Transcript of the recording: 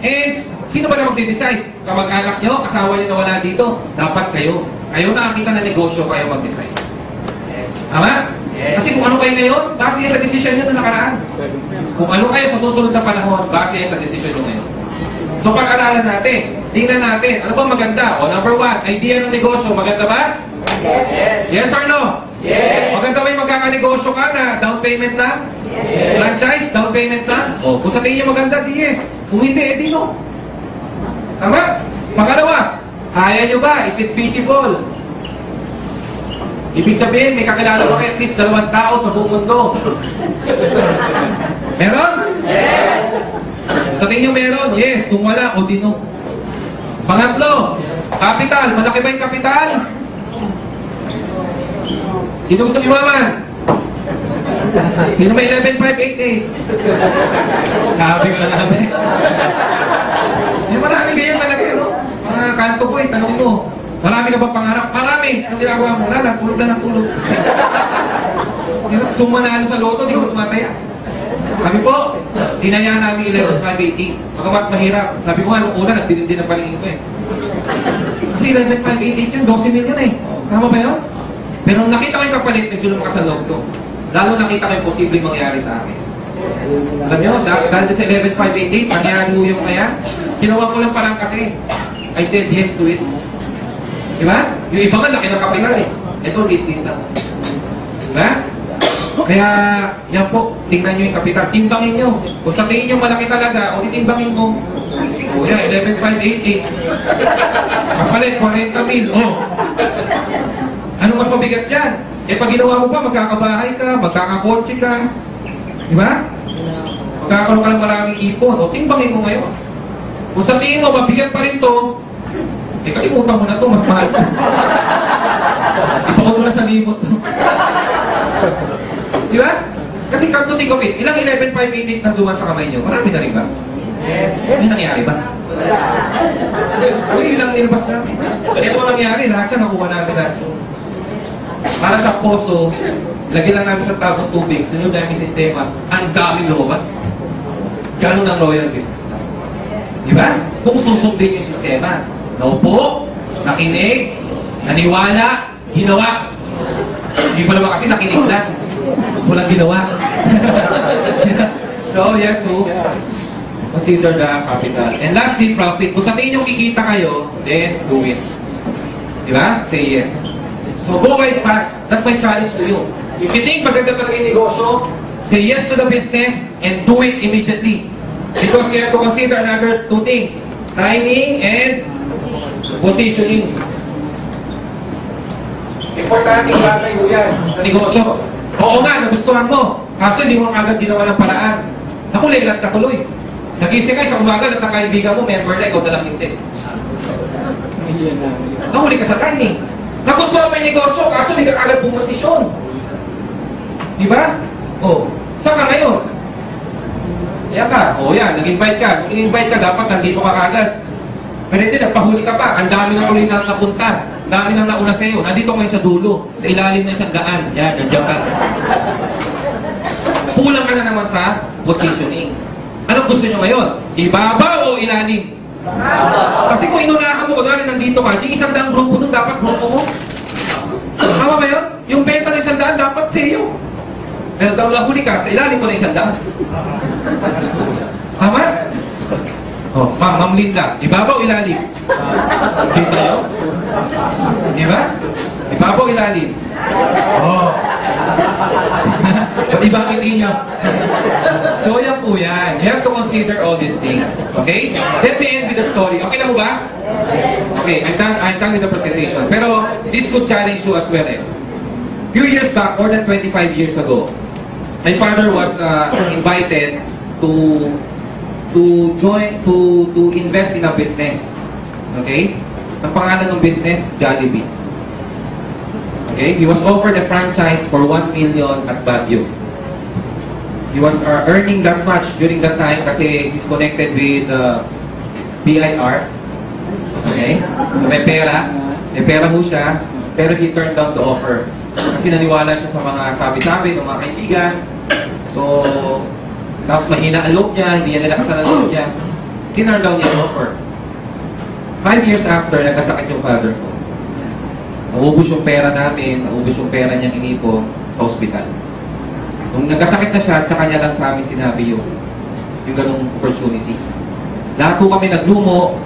And sino ba na magde-decide? Kamag-anak nyo, asawa nyo na wala dito, dapat kayo. Kayo nakakita na negosyo, kayo mag-decide. Tama? Kasi kung ano kayo ngayon, base sa decision nyo na nakaraan. Kung ano kayo sa susunod na panahon, base sa decision nyo ngayon. So pag-aralan natin, tingnan natin, ano ba maganda? O number 1, idea ng negosyo, maganda ba? Yes. Yes or no? Yes. Maganda ba yung magkakanegosyo ka na down payment lang? Yes. Franchise, down payment lang? O, kung sa tingin nyo maganda, di yes. Kung hindi, edi no. Tama? Pangalawa, kaya nyo ba? Is it feasible? Ibig sabihin, may kakilala ko at least 2 tao sa buong mundo. Meron? Yes. Sa tingin nyo meron? Yes. Kung wala, o di no. Pangatlo, capital. Malaki ba yung capital? Sino gusto iwaman? Sino may 11,588? Sabi ko na namin. Maraming ganyan talaga yun, no? Mga kanto ko tanong mo. Marami ka ba pangarap? Marami! Anong ginagawa mo? Wala, tulog na ng tulog. Gusto mo manalo sa loto, di ko tumataya. Sabi po, tinayaan namin 11,588. Magamat mahirap. Sabi ko nga, nung una, nagdinindin ang paningin ko eh. Kasi 11,588 yun, 12 million eh. Tama ba yun? Pero nung nakita ko yung kapalit, medyo lumakas ang loob ko. Lalo nakita ko yung posibleng mangyari sa akin. Alam nyo, dahil sa 11,588, nangyari mo yung kaya, ginawa ko lang parang kasi, I said yes to it. Diba? Yung iba nga, laki ng kapital eh. Ito, liit-liit lang. Diba? Kaya, yan po, tingnan nyo yung kapital. Timbangin nyo. Kung sa tingin nyo malaki talaga, o titimbangin mo. O yan, 11,588. Kapalit, 40 mil. O. Ano mas mabigat dyan? Eh, pag ginawa mo pa, magkakabahay ka, magkakakotse ka. Diba? Magkakaroon ka ng maraming ipon. O, timbangin mo ngayon. Kung sa tingin mo, mabigat pa rin to, eh, kalimutan mo na to, mas mahal. Ipaon mo na sa limot to. Diba? Kasi come to think of it, ilang 11,588 na duman sa kamay nyo? Marami na rin ba? Yes. May nangyari ba? Ano yung ilang nilabas namin? Ito ang nangyari, lahat siya nakuha namin lahat. Para sa poso, lagyan lang namin sa tabong tubig, sunod namin yung sistema, ang daming lumabas. Ganun ang loyal business na. Diba? Kung susundin yung sistema, naupo, nakinig, naniwala, ginawa. Hindi pa naman kasi nakinig lang. Walang ginawa. So, you have to consider the capital. And lastly, profit. Kung sa tingin nyo kikita kayo, then do it. Diba? Say yes. So, go right fast. That's my challenge to you. If you think maganda talaga yung negosyo, say yes to the business and do it immediately. Because you have to consider another 2 things. Timing and positioning. Importante yung bagay mo yan sa negosyo. Oo nga, nagustuhan mo. Kaso hindi mo agad ginawa ng paraan. Ako, laylat ka tuloy. Nagising kayo sa umaga at ang kaibigan mo, member na ikaw dalang hindi. Nahuli ka sa timing. Nagustuhan mo yung negosyo, kaso hindi ka agad pumasisyon. Diba? O, saan ka ngayon? Kaya ka, o yan, nag-invite ka. Kung in-invite ka, dapat nandito ka agad. Pero hindi, nagpahuli ka pa. Ang dami na tuloy na napunta. Ang dami nang nauna sa'yo. Nandito ngayon sa dulo. Sa ilalim ng isang daan. Yan, nandiyan ka. Kulang ka na naman sa positioning. Anong gusto nyo ngayon? Ibaba o ilalim? Kasi kung inunahan mo, kung nandito ka, di 100 grupo nung dapat grupo mo. Tama ba yun? Yung benta ng 100 dapat sa'yo. Pero daw lahuli ka, sa ilalim mo na 100. Tama? Oh, Ma'am Linda, ibabaw ilalim. Kita nyo? Diba? Ibabaw ilalim. Oh. Ba't ibang hindi nyo? So, yan po yan. You have to consider all these things. Okay? Let me end with the story. Okay na mo ba? Okay, I'm done with the presentation. Pero, this could challenge you as well. Few years back, more than 25 years ago, my father was invited to invest in a business. Okay? Ang pangalan ng business, Jollibee. Okay? He was offered a franchise for 1 million at Baguio. He was earning that much during that time kasi he's connected with BIR. Okay? So may pera. May pera ho siya. Pero he turned down the offer. Kasi naniwala siya sa mga sabi-sabi ng mga kaibigan. So, tapos mahina ang loob niya, hindi niya nilakasan ang loob niya. tinurn down niya yung offer. 5 years after, nagkasakit yung father ko. Naubos yung pera namin, naubos yung pera niyang inipon sa ospital. Nung nagkasakit na siya, tsaka niya lang sa amin sinabi yung ganung opportunity. Lahat po kami naglumo,